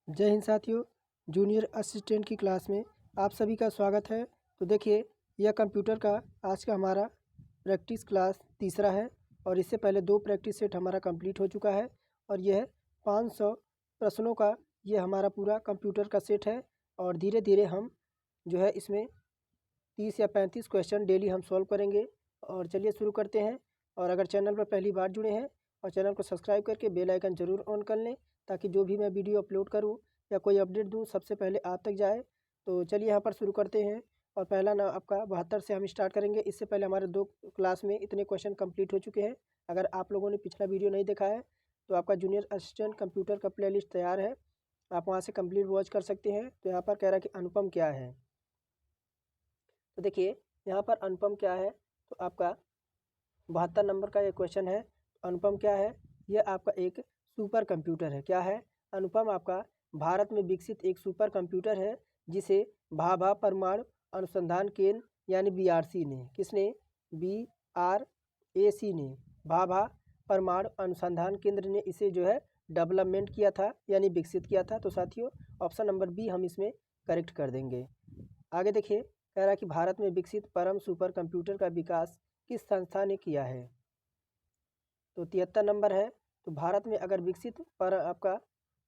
जय हिंद साथियों। Junior assistant की क्लास में आप सभी का स्वागत है। तो देखिए, यह कंप्यूटर का आज का हमारा प्रैक्टिस क्लास तीसरा है और इससे पहले 2 प्रैक्टिस सेट हमारा कंप्लीट हो चुका है और यह 500 प्रश्नों का यह हमारा पूरा कंप्यूटर का सेट है। और धीरे धीरे हम जो है इसमें 30 या 35 क्वेश्चन डेली हम सॉल्व करेंगे। और चलिए शुरू करते हैं। और अगर चैनल पर पहली बार जुड़े हैं और चैनल को सब्सक्राइब करके बेल आइकन ज़रूर ऑन कर लें, ताकि जो भी मैं वीडियो अपलोड करूं या कोई अपडेट दूं सबसे पहले आप तक जाए। तो चलिए यहाँ पर शुरू करते हैं। और पहला ना आपका 72 से हम स्टार्ट करेंगे। इससे पहले हमारे 2 क्लास में इतने क्वेश्चन कंप्लीट हो चुके हैं। अगर आप लोगों ने पिछला वीडियो नहीं देखा है तो आपका जूनियर असिस्टेंट कंप्यूटर का प्लेलिस्ट तैयार है, आप वहाँ से कंप्लीट वॉच कर सकते हैं। तो यहाँ पर कह रहा है कि अनुपम क्या है। तो देखिए यहाँ पर अनुपम क्या है, तो आपका 72 नंबर का ये क्वेश्चन है। अनुपम क्या है, यह आपका एक सुपर कंप्यूटर है। क्या है, अनुपम आपका भारत में विकसित एक सुपर कंप्यूटर है जिसे भाभा परमाणु अनुसंधान केंद्र यानी बीआरसी ने, किसने, बीआरएसी ने, भाभा परमाणु अनुसंधान केंद्र ने इसे जो है डेवलपमेंट किया था यानी विकसित किया था। तो साथियों ऑप्शन नंबर बी हम इसमें करेक्ट कर देंगे। आगे देखिए, कह रहा है कि भारत में विकसित परम सुपर कंप्यूटर का विकास किस संस्था ने किया है। तो 73 नंबर है। तो भारत में अगर विकसित पर आपका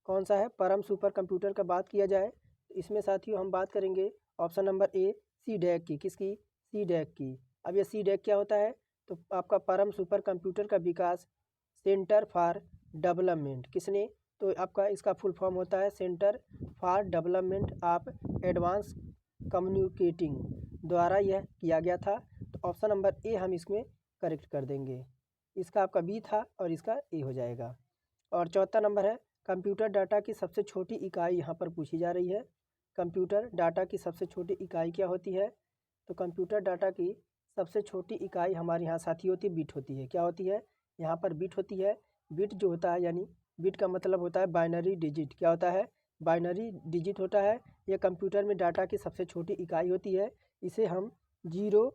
कौन सा है, परम सुपर कंप्यूटर का बात किया जाए तो इसमें साथियों हम बात करेंगे option number A C DAC की। किसकी, सी डैक की। अब ये सी डैक क्या होता है, तो आपका परम सुपर कंप्यूटर का विकास सेंटर फॉर डेवलपमेंट, किसने, तो आपका इसका फुल फॉर्म होता है centre for development of advance communicating द्वारा यह किया गया था। तो ऑप्शन नंबर ए हम इसमें करेक्ट कर देंगे। इसका आपका बी था और इसका ए हो जाएगा। और 74 नंबर है, कंप्यूटर डाटा की सबसे छोटी इकाई यहाँ पर पूछी जा रही है। कंप्यूटर डाटा की सबसे छोटी इकाई क्या होती है, तो कंप्यूटर डाटा की सबसे छोटी इकाई हमारे यहाँ साथी होती है बिट होती है। क्या होती है, यहाँ पर बिट होती है। बिट जो होता है यानी बिट का मतलब होता है बाइनरी डिजिट। क्या होता है, बाइनरी डिजिट होता है। यह कंप्यूटर में डाटा की सबसे छोटी इकाई होती है। इसे हम जीरो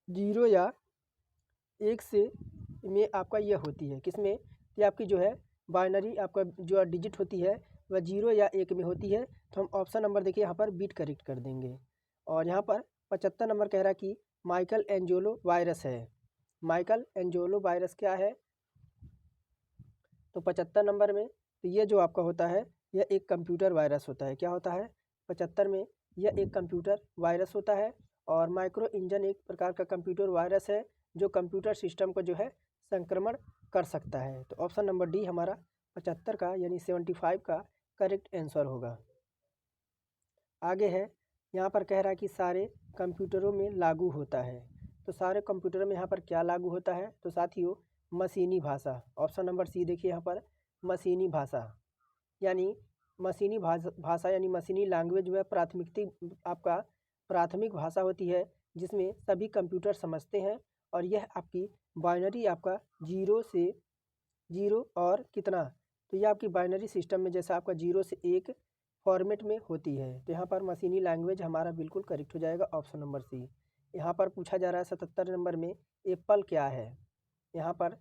जीरो या एक से में आपका यह होती है, किसमें, कि आपकी जो है बाइनरी आपका जो डिजिट होती है वह 0 या 1 में होती है। तो हम ऑप्शन नंबर देखिए यहाँ पर बीट करेक्ट कर देंगे। और यहाँ पर 75 नंबर कह रहा है कि माइकल एंजेलो वायरस है। माइकल एंजेलो वायरस क्या है, तो 75 नंबर में तो ये जो आपका होता है यह एक कंप्यूटर वायरस होता है। क्या होता है, 75 में यह एक कंप्यूटर वायरस होता है। और माइक्रो इंजन एक प्रकार का कंप्यूटर वायरस है जो कंप्यूटर सिस्टम को जो है संक्रमण कर सकता है। तो ऑप्शन नंबर डी हमारा 75 का यानी 75 का करेक्ट आंसर होगा। आगे है, यहाँ पर कह रहा है कि सारे कंप्यूटरों में लागू होता है। तो सारे कंप्यूटरों में यहाँ पर क्या लागू होता है, तो साथियों मशीनी भाषा। ऑप्शन नंबर सी देखिए यहाँ पर मशीनी भाषा यानी मशीनी भाषा यानी मशीनी लैंग्वेज वह आपका प्राथमिक भाषा होती है जिसमें सभी कंप्यूटर समझते हैं। और यह आपकी बाइनरी आपका 0 से 0 और कितना, तो यह आपकी बाइनरी सिस्टम में जैसा आपका 0 से 1 फॉर्मेट में होती है। तो यहाँ पर मशीनी लैंग्वेज हमारा बिल्कुल करेक्ट हो जाएगा ऑप्शन नंबर सी। यहाँ पर पूछा जा रहा है 77 नंबर में एप्पल क्या है। यहाँ पर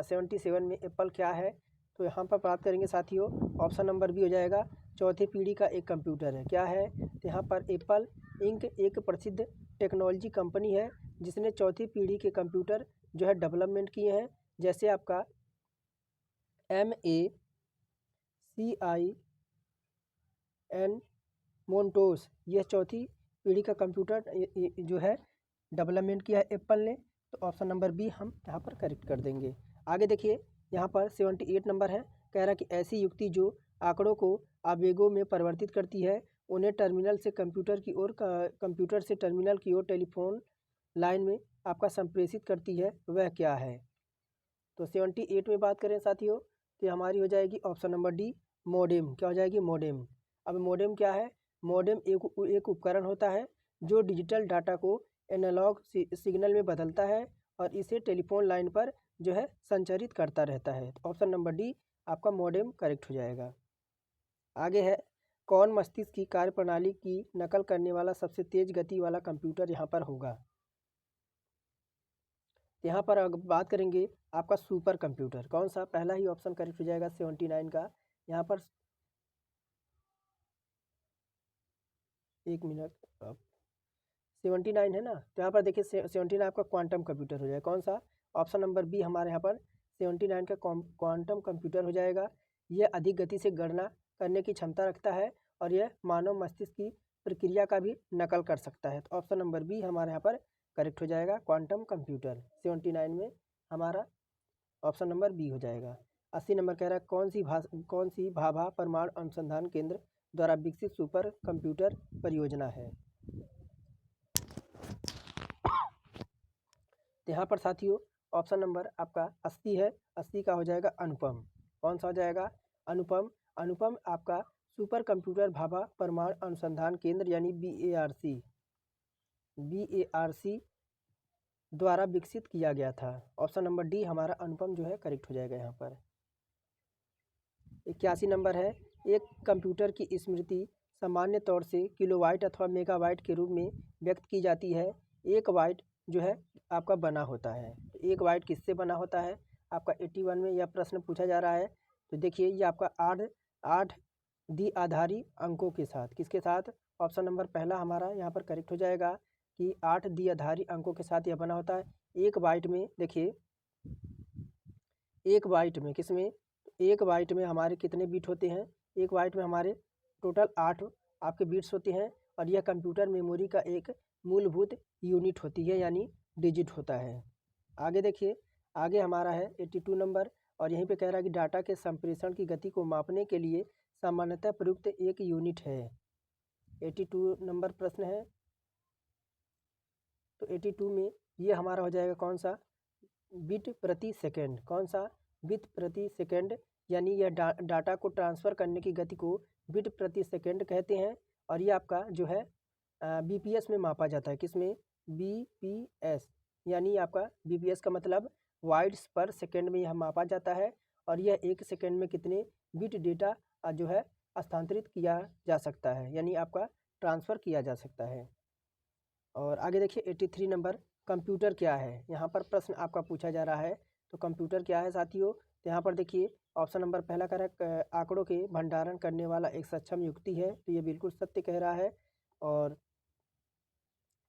77 में एप्पल क्या है, तो यहाँ पर बात करेंगे साथियों ऑप्शन नंबर बी हो जाएगा, चौथी पीढ़ी का एक कंप्यूटर है। क्या है, तो यहाँ पर एप्पल इंक एक प्रसिद्ध टेक्नोलॉजी कंपनी है जिसने चौथी पीढ़ी के कंप्यूटर जो है डेवलपमेंट किए हैं। जैसे आपका MACIN मोन्टोस, यह चौथी पीढ़ी का कंप्यूटर जो है डेवलपमेंट किया है एप्पल ने। तो ऑप्शन नंबर बी हम यहाँ पर करेक्ट कर देंगे। आगे देखिए, यहाँ पर 78 नंबर है, कह रहा है कि ऐसी युक्ति जो आंकड़ों को आवेगों में परिवर्तित करती है उन्हें टर्मिनल से कंप्यूटर की ओर कंप्यूटर से टर्मिनल की ओर टेलीफोन लाइन में आपका संप्रेषित करती है, वह क्या है। तो 78 में बात करें साथियों तो हमारी हो जाएगी ऑप्शन नंबर डी मोडेम। क्या हो जाएगी, मोडेम। अब मोडेम क्या है, मोडेम एक उपकरण होता है जो डिजिटल डाटा को एनालॉग सिग्नल में बदलता है और इसे टेलीफोन लाइन पर जो है संचारित करता रहता है। तो ऑप्शन नंबर डी आपका मोडेम करेक्ट हो जाएगा। आगे है, कौन मस्तिष्क की कार्यप्रणाली की नकल करने वाला सबसे तेज गति वाला कंप्यूटर यहाँ पर होगा। यहाँ पर अगर बात करेंगे आपका सुपर कंप्यूटर कौन सा, पहला ही ऑप्शन करेक्ट हो जाएगा 79 का। यहाँ पर एक मिनट, अब 79 है ना, तो यहाँ पर देखिए 79 आपका क्वांटम कंप्यूटर हो जाएगा। कौन सा? ऑप्शन नंबर बी हमारे यहाँ पर 79 का क्वांटम कंप्यूटर हो जाएगा। यह अधिक गति से गणना करने की क्षमता रखता है और यह मानव मस्तिष्क की प्रक्रिया का भी नकल कर सकता है। तो ऑप्शन नंबर बी हमारे यहाँ पर करेक्ट हो जाएगा, क्वांटम कंप्यूटर 79 में हमारा ऑप्शन नंबर बी हो जाएगा। 80 नंबर कह रहा है कौन सी भाभा परमाणु अनुसंधान केंद्र द्वारा विकसित सुपर कंप्यूटर परियोजना है। तो यहाँ पर साथियों ऑप्शन नंबर आपका 80 है, 80 का हो जाएगा अनुपम। कौन सा हो जाएगा? अनुपम। अनुपम आपका सुपर कंप्यूटर भाभा परमाणु अनुसंधान केंद्र यानी BARC द्वारा विकसित किया गया था। ऑप्शन नंबर डी हमारा अनुपम जो है करेक्ट हो जाएगा यहाँ पर। 81 नंबर है, एक कंप्यूटर की स्मृति सामान्य तौर से किलोबाइट अथवा मेगाबाइट के रूप में व्यक्त की जाती है। एक बाइट जो है आपका बना होता है। एक बाइट किससे बना होता है? आपका 81 में यह प्रश्न पूछा जा रहा है। तो देखिए ये आपका आठ द्विआधारी अंकों के साथ, किसके साथ? ऑप्शन नंबर पहला हमारा यहाँ पर करेक्ट हो जाएगा कि 8 द्विआधारी अंकों के साथ यह बना होता है। एक बाइट में देखिए, एक बाइट में किसमें? एक बाइट में हमारे कितने बीट होते हैं? एक बाइट में हमारे टोटल 8 आपके बीट्स होते हैं और यह कंप्यूटर मेमोरी का एक मूलभूत यूनिट होती है यानी डिजिट होता है। आगे देखिए, आगे हमारा है 82 नंबर और यहीं पे कह रहा है कि डाटा के संप्रेषण की गति को मापने के लिए सामान्यतः प्रयुक्त एक यूनिट है। 82 नंबर प्रश्न है। तो 82 में ये हमारा हो जाएगा कौन सा? बिट प्रति सेकंड। कौन सा? बिट प्रति सेकंड, यानी यह डाटा को ट्रांसफ़र करने की गति को बिट प्रति सेकंड कहते हैं और ये आपका जो है बीपीएस में मापा जाता है। किसमें? बीपीएस, यानी आपका बीपीएस का मतलब वाइट्स पर सेकंड में यह मापा जाता है और यह एक सेकंड में कितने बिट डेटा जो है स्थानांतरित किया जा सकता है, यानी आपका ट्रांसफ़र किया जा सकता है। और आगे देखिए 83 नंबर, कंप्यूटर क्या है? यहाँ पर प्रश्न आपका पूछा जा रहा है। तो कंप्यूटर क्या है साथियों? तो यहाँ पर देखिए ऑप्शन नंबर पहला कह रहा है आंकड़ों के भंडारण करने वाला एक सक्षम युक्ति है। तो ये बिल्कुल सत्य कह रहा है। और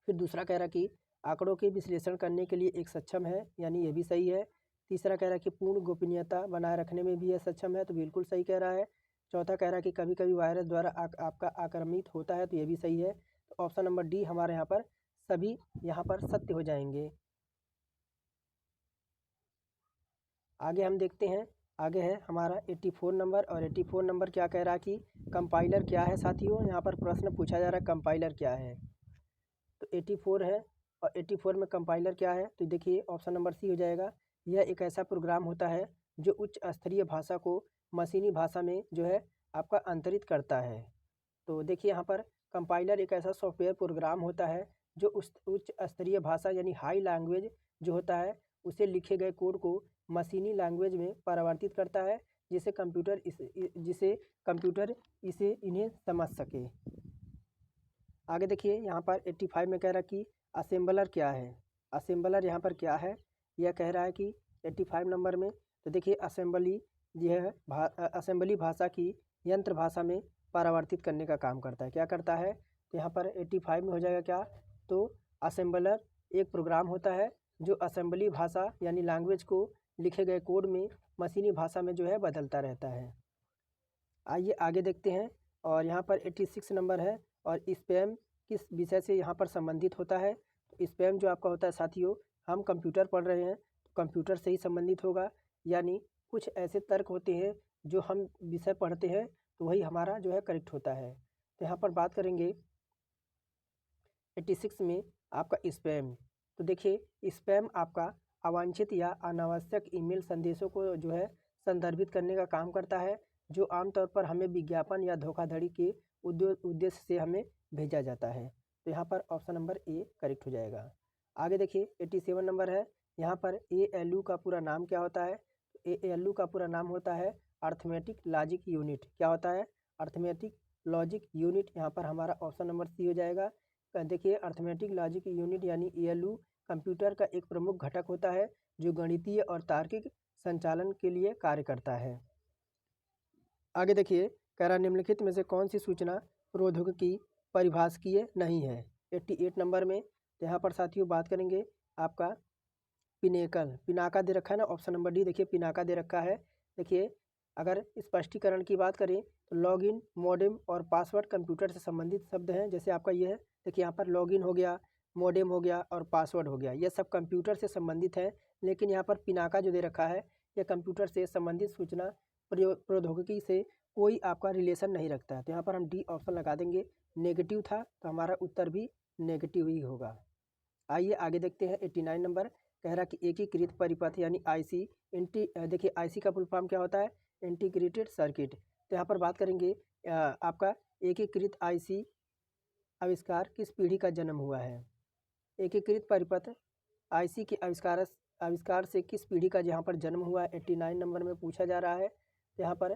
फिर दूसरा कह रहा है कि आंकड़ों के विश्लेषण करने के लिए एक सक्षम है, यानी ये भी सही है। तीसरा कह रहा है कि पूर्ण गोपनीयता बनाए रखने में भी यह सक्षम है, तो बिल्कुल सही कह रहा है। चौथा कह रहा है कि कभी कभी वायरस द्वारा आपका आक्रामित होता है, तो ये भी सही है। तो ऑप्शन नंबर डी हमारे यहाँ पर सभी यहाँ पर सत्य हो जाएंगे। आगे हम देखते हैं, आगे है हमारा 84 नंबर और 84 नंबर क्या कह रहा है कि कंपाइलर क्या है साथियों? यहाँ पर प्रश्न पूछा जा रहा है कंपाइलर क्या है। तो 84 है और 84 में कंपाइलर क्या है? तो देखिए ऑप्शन नंबर सी हो जाएगा। यह एक ऐसा प्रोग्राम होता है जो उच्च स्तरीय भाषा को मशीनी भाषा में जो है आपका अंतरित करता है। तो देखिए यहाँ पर कंपाइलर एक ऐसा सॉफ्टवेयर प्रोग्राम होता है जो उच्च स्तरीय भाषा यानी हाई लैंग्वेज जो होता है उसे लिखे गए कोड को मशीनी लैंग्वेज में परिवर्तित करता है, जिसे कंप्यूटर इन्हें समझ सके। आगे देखिए यहाँ पर 85 में कह रहा है कि असेंबलर क्या है? असेंबलर यहाँ पर क्या है? यह कह रहा है कि 85 नंबर में, तो देखिए असेंबली यह असेंबली भाषा की यंत्र भाषा में परिवर्तित करने का काम करता है। क्या करता है? तो यहाँ पर 85 में हो जाएगा क्या? तो असेंबलर एक प्रोग्राम होता है जो असेंबली भाषा यानी लैंग्वेज को लिखे गए कोड में मशीनी भाषा में जो है बदलता रहता है। आइए आगे देखते हैं और यहाँ पर 86 नंबर है और स्पैम किस विषय से यहाँ पर संबंधित होता है? तो स्पैम जो आपका होता है साथियों, हम कंप्यूटर पढ़ रहे हैं तो कंप्यूटर से ही संबंधित होगा, यानी कुछ ऐसे तर्क होते हैं जो हम विषय पढ़ते हैं तो वही हमारा जो है करेक्ट होता है। तो यहाँ पर बात करेंगे 86 में आपका स्पैम। तो देखिए स्पैम आपका अवांछित या अनावश्यक ईमेल संदेशों को जो है संदर्भित करने का काम करता है, जो आमतौर पर हमें विज्ञापन या धोखाधड़ी के उद्देश्य से हमें भेजा जाता है। तो यहाँ पर ऑप्शन नंबर ए करेक्ट हो जाएगा। आगे देखिए 87 नंबर है। यहाँ पर ALU का पूरा नाम क्या होता है? तो ALU का पूरा नाम होता है अर्थमेटिक लॉजिक यूनिट। क्या होता है? Arithmetic logic unit. यहाँ पर हमारा ऑप्शन नंबर सी हो जाएगा। देखिए अर्थमेटिक लॉजिक यूनिट यानी ALU कंप्यूटर का एक प्रमुख घटक होता है जो गणितीय और तार्किक संचालन के लिए कार्य करता है। आगे देखिए कह रहा निम्नलिखित में से कौन सी सूचना प्रौद्योगिकी परिभाषकीय नहीं है। 88 नंबर में तो यहाँ पर साथियों बात करेंगे आपका पिनाका दे रखा है ना, ऑप्शन नंबर डी देखिए पिनाका दे रखा है। देखिए अगर स्पष्टीकरण की बात करें तो लॉगिन, मॉडेम और पासवर्ड कंप्यूटर से संबंधित शब्द हैं। जैसे आपका ये है, देखिए यहाँ पर लॉगिन हो गया, मॉडेम हो गया और पासवर्ड हो गया, ये सब कंप्यूटर से संबंधित है। लेकिन यहाँ पर पिनाका जो दे रखा है यह कंप्यूटर से संबंधित सूचना प्रौद्योगिकी से कोई आपका रिलेशन नहीं रखता है। तो यहाँ पर हम डी ऑप्शन लगा देंगे। नेगेटिव था तो हमारा उत्तर भी नेगेटिव ही होगा। आइए आगे देखते हैं। 89 नंबर कह रहा कि एकीकृत परिपथ यानी आईसी देखिए आईसी का फुल फॉर्म क्या होता है, इंटीग्रेटेड सर्किट। तो यहाँ पर बात करेंगे आपका एकीकृत आईसी आविष्कार किस पीढ़ी का जन्म हुआ है। एकीकृत परिपथ आईसी के आविष्कार से किस पीढ़ी का यहाँ पर जन्म हुआ है, 89 नंबर में पूछा जा रहा है। तो यहाँ पर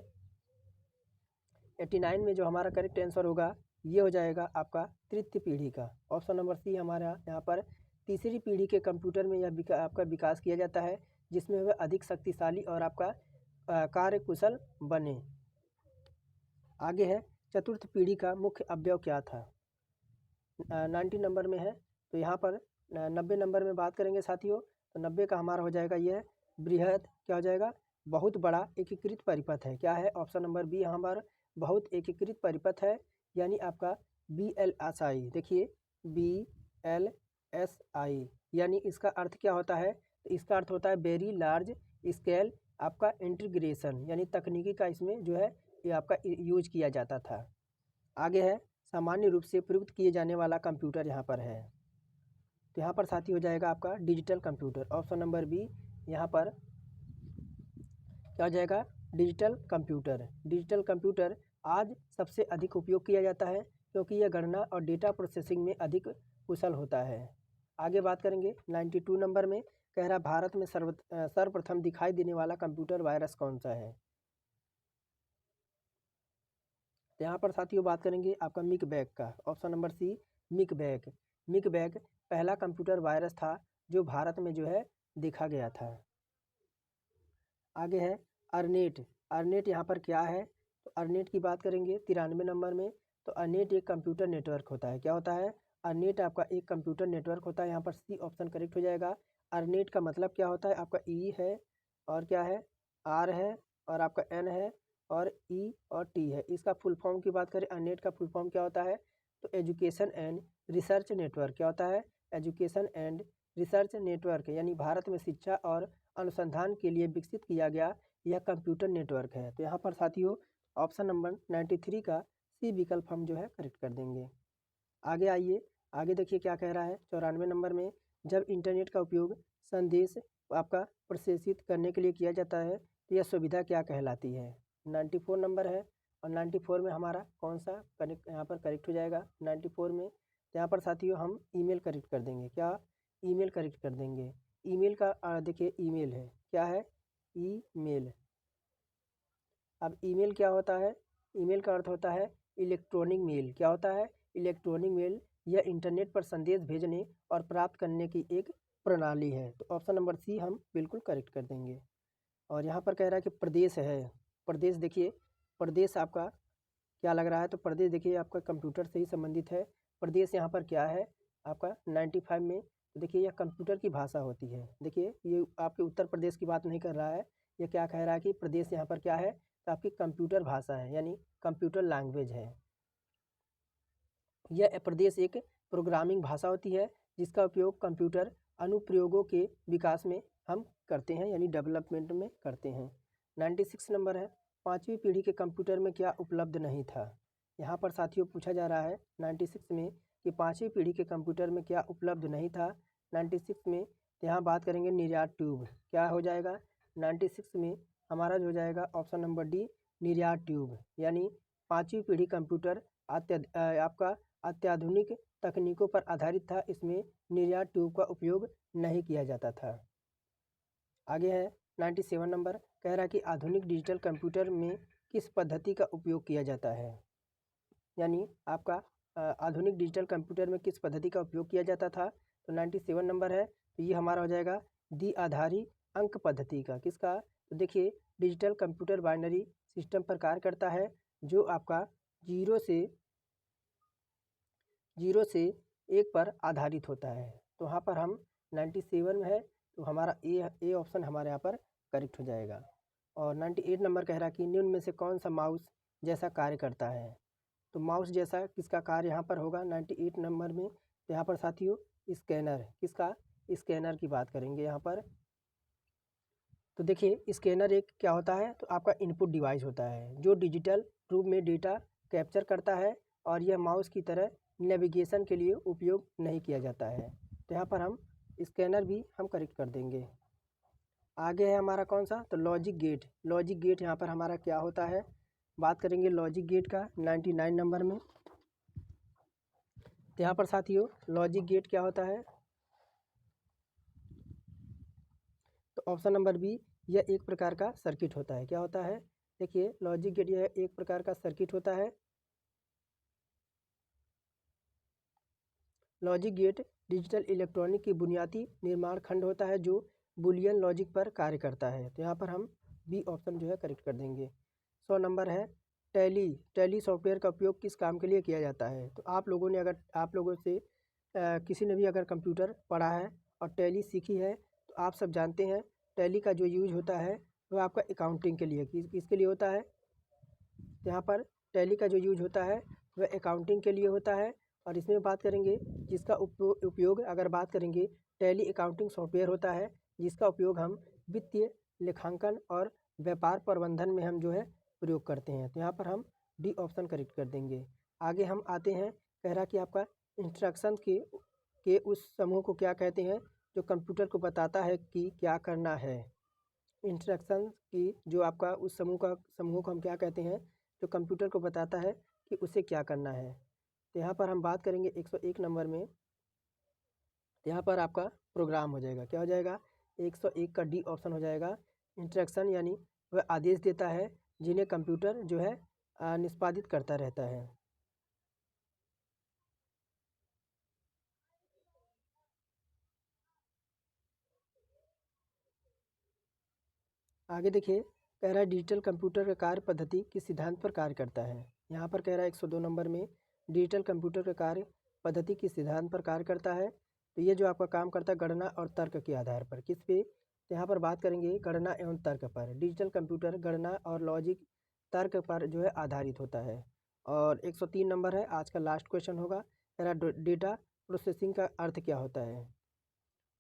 89 में जो हमारा करेक्ट आंसर होगा ये हो जाएगा आपका तृतीय पीढ़ी का, ऑप्शन नंबर सी हमारा यहाँ पर तीसरी पीढ़ी के कंप्यूटर में यह आपका विकास किया जाता है, जिसमें वह अधिक शक्तिशाली और आपका कार्यकुशल बने। आगे है चतुर्थ पीढ़ी का मुख्य अवयव क्या था, 90 नंबर में है। तो यहाँ पर 90 नंबर में बात करेंगे साथियों, तो 90 का हमारा हो जाएगा ये बृहद, क्या हो जाएगा, बहुत बड़ा एकीकृत परिपथ है। क्या है, ऑप्शन नंबर बी यहाँ पर बहुत एकीकृत परिपथ है, यानी आपका BLSI। देखिए BLSI यानी इसका अर्थ क्या होता है, तो इसका अर्थ होता है वेरी लार्ज स्केल आपका इंटीग्रेशन, यानी तकनीकी का इसमें जो है ये आपका यूज किया जाता था। आगे है सामान्य रूप से प्रयुक्त किए जाने वाला कंप्यूटर यहाँ पर है। तो यहाँ पर साथी हो जाएगा आपका digital computer, option number B यहाँ पर क्या हो जाएगा, डिजिटल कंप्यूटर। डिजिटल कंप्यूटर आज सबसे अधिक उपयोग किया जाता है क्योंकि यह गणना और डेटा प्रोसेसिंग में अधिक कुशल होता है। आगे बात करेंगे 92 नंबर में कह रहा भारत में सर्वप्रथम दिखाई देने वाला कंप्यूटर वायरस कौन सा है। तो यहाँ पर साथियों बात करेंगे आपका मिकबैग का, ऑप्शन नंबर सी मिकबैग। मिकबैग पहला कंप्यूटर वायरस था जो भारत में जो है देखा गया था। आगे है अर्नेट। अर्नेट यहाँ पर क्या है, तो अर्नेट की बात करेंगे 93 नंबर में। तो अर्नेट एक कंप्यूटर नेटवर्क होता है। क्या होता है, अर्नेट आपका एक कंप्यूटर नेटवर्क होता है। यहाँ पर सी ऑप्शन करेक्ट हो जाएगा। अर्नेट का मतलब क्या होता है, आपका ई है और क्या है आर है और आपका एन है और ई और टी है। इसका फुल फॉर्म की बात करें, अर्नेट का फुल फॉर्म क्या होता है, तो एजुकेशन एंड रिसर्च नेटवर्क। क्या होता है, एजुकेशन एंड रिसर्च नेटवर्क, यानी भारत में शिक्षा और अनुसंधान के लिए विकसित किया गया यह कंप्यूटर नेटवर्क है। तो यहाँ पर साथियों ऑप्शन नंबर 93 का सी विकल्प हम जो है करेक्ट कर देंगे। आगे आइए, आगे देखिए क्या कह रहा है 94 नंबर में, जब इंटरनेट का उपयोग संदेश आपका प्रोसेसित करने के लिए किया जाता है तो यह सुविधा क्या कहलाती है। 94 नंबर है और 94 में हमारा कौन सा करेक्ट यहाँ पर करेक्ट हो जाएगा 94 में। तो यहाँ पर साथियों हम ईमेल करेक्ट कर देंगे। क्या, ईमेल करेक्ट कर देंगे। ईमेल का देखिए ईमेल है, क्या है, ईमेल। अब ईमेल क्या होता है, ईमेल का अर्थ होता है इलेक्ट्रॉनिक मेल। क्या होता है, इलेक्ट्रॉनिक मेल। यह इंटरनेट पर संदेश भेजने और प्राप्त करने की एक प्रणाली है। तो ऑप्शन नंबर सी हम बिल्कुल करेक्ट कर देंगे। और यहाँ पर कह रहा है कि प्रदेश है। प्रदेश देखिए, प्रदेश आपका क्या लग रहा है, तो प्रदेश देखिए आपका कंप्यूटर से ही संबंधित है। प्रदेश यहाँ पर क्या है आपका 95 में, तो देखिए यह कंप्यूटर की भाषा होती है। देखिए ये आपके उत्तर प्रदेश की बात नहीं कर रहा है, ये क्या कह रहा है कि प्रदेश यहाँ पर क्या है, तो आपकी कंप्यूटर भाषा है, यानी कंप्यूटर लैंग्वेज है। यह प्रदेश एक प्रोग्रामिंग भाषा होती है जिसका उपयोग कंप्यूटर अनुप्रयोगों के विकास में हम करते हैं, यानी डेवलपमेंट में करते हैं। 96 नंबर है, पाँचवीं पीढ़ी के कंप्यूटर में क्या उपलब्ध नहीं था। यहाँ पर साथियों पूछा जा रहा है 96 में कि पाँचवीं पीढ़ी के कंप्यूटर में क्या उपलब्ध नहीं था। 96 में यहाँ बात करेंगे निर्यात ट्यूब। क्या हो जाएगा 96 में हमारा जो हो जाएगा ऑप्शन नंबर डी निर्यात ट्यूब, यानी पाँचवीं पीढ़ी कंप्यूटर आपका अत्याधुनिक तकनीकों पर आधारित था। इसमें निर्यात ट्यूब का उपयोग नहीं किया जाता था। आगे है 97 नंबर कह रहा है कि आधुनिक डिजिटल कंप्यूटर में किस पद्धति का उपयोग किया जाता है, यानी आपका आधुनिक डिजिटल कंप्यूटर में किस पद्धति का उपयोग किया जाता था। तो 97 नंबर है, तो ये हमारा हो जाएगा द्विआधारी अंक पद्धति का। किसका, तो देखिए डिजिटल कंप्यूटर बाइनरी सिस्टम पर कार्य करता है जो आपका 0 से 0 से 1 पर आधारित होता है। तो वहाँ पर हम 97 में है, तो हमारा ए ऑप्शन हमारे यहाँ पर करेक्ट हो जाएगा। और 98 नंबर कह रहा कि निम्न में से कौन सा माउस जैसा कार्य करता है। तो माउस जैसा किसका कार्य यहाँ पर होगा 98 नंबर में। तो यहाँ पर साथियों स्कैनर, किसका, स्कैनर की बात करेंगे यहाँ पर। तो देखिए स्कैनर एक क्या होता है, तो आपका इनपुट डिवाइस होता है जो डिजिटल रूप में डेटा कैप्चर करता है, और यह माउस की तरह नेविगेशन के लिए उपयोग नहीं किया जाता है। तो यहाँ पर हम स्कैनर भी हम करेक्ट कर देंगे। आगे है हमारा कौन सा, तो लॉजिक गेट। लॉजिक गेट यहाँ पर हमारा क्या होता है, बात करेंगे लॉजिक गेट का 99 नंबर में। तो यहाँ पर साथियों लॉजिक गेट क्या होता है, तो ऑप्शन नंबर बी, यह एक प्रकार का सर्किट होता है। क्या होता है, देखिए लॉजिक गेट यह एक प्रकार का सर्किट होता है। लॉजिक गेट डिजिटल इलेक्ट्रॉनिक की बुनियादी निर्माण खंड होता है जो बुलियन लॉजिक पर कार्य करता है। तो यहाँ पर हम बी ऑप्शन जो है करेक्ट कर देंगे। 100 नंबर है टैली सॉफ्टवेयर का उपयोग किस काम के लिए किया जाता है। तो आप लोगों ने अगर आप लोगों से किसी ने भी अगर कंप्यूटर पढ़ा है और टैली सीखी है, तो आप सब जानते हैं टैली का जो यूज होता है वह आपका अकाउंटिंग के लिए, किसके लिए होता है। तो यहाँ पर टैली का जो यूज होता है वह अकाउंटिंग के लिए होता है। और इसमें बात करेंगे जिसका उपयोग, अगर बात करेंगे टैली अकाउंटिंग सॉफ्टवेयर होता है जिसका उपयोग हम वित्तीय लेखांकन और व्यापार प्रबंधन में हम जो है प्रयोग करते हैं। तो यहाँ पर हम डी ऑप्शन करेक्ट कर देंगे। आगे हम आते हैं, कह रहा कि आपका इंस्ट्रक्शन के उस समूह को क्या कहते हैं जो कंप्यूटर को बताता है कि क्या करना है। इंस्ट्रक्शन की जो आपका उस समूह को हम क्या कहते हैं, जो कंप्यूटर को बताता है कि उसे क्या करना है। तो यहाँ पर हम बात करेंगे 101 नंबर में। तो यहाँ पर आपका प्रोग्राम हो जाएगा, क्या हो जाएगा, 101 का डी ऑप्शन हो जाएगा। इंस्ट्रक्शन यानी वह आदेश देता है जिन्हें कंप्यूटर जो है निष्पादित करता रहता है। आगे देखिए, कह रहा है डिजिटल कंप्यूटर का कार्य पद्धति किस सिद्धांत पर कार्य करता है। यहाँ पर कह रहा है 102 नंबर में डिजिटल कंप्यूटर का कार्य पद्धति किस सिद्धांत पर कार्य करता है। तो ये जो आपका काम करता है गणना और तर्क के आधार पर, किस पे, तो यहाँ पर बात करेंगे गणना एवं तर्क पर। डिजिटल कंप्यूटर गणना और लॉजिक तर्क पर जो है आधारित होता है। और 103 नंबर है, आज का लास्ट क्वेश्चन होगा। कह रहा डेटा प्रोसेसिंग का अर्थ क्या होता है।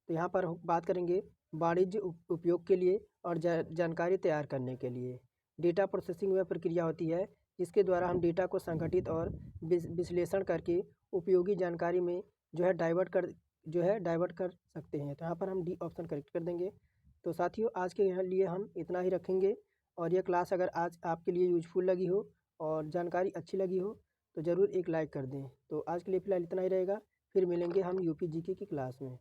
तो यहाँ पर बात करेंगे वाणिज्य उपयोग के लिए और जानकारी तैयार करने के लिए। डेटा प्रोसेसिंग वह प्रक्रिया होती है जिसके द्वारा हम डेटा को संगठित और विश्लेषण करके उपयोगी जानकारी में डाइवर्ट कर सकते हैं। तो यहाँ पर हम डी ऑप्शन करेक्ट कर देंगे। तो साथियों आज के यहाँ लिए हम इतना ही रखेंगे। और यह क्लास अगर आज आपके लिए यूजफुल लगी हो और जानकारी अच्छी लगी हो तो ज़रूर एक लाइक कर दें। तो आज के लिए फ़िलहाल इतना ही रहेगा, फिर मिलेंगे हम यूपी जीके की क्लास में।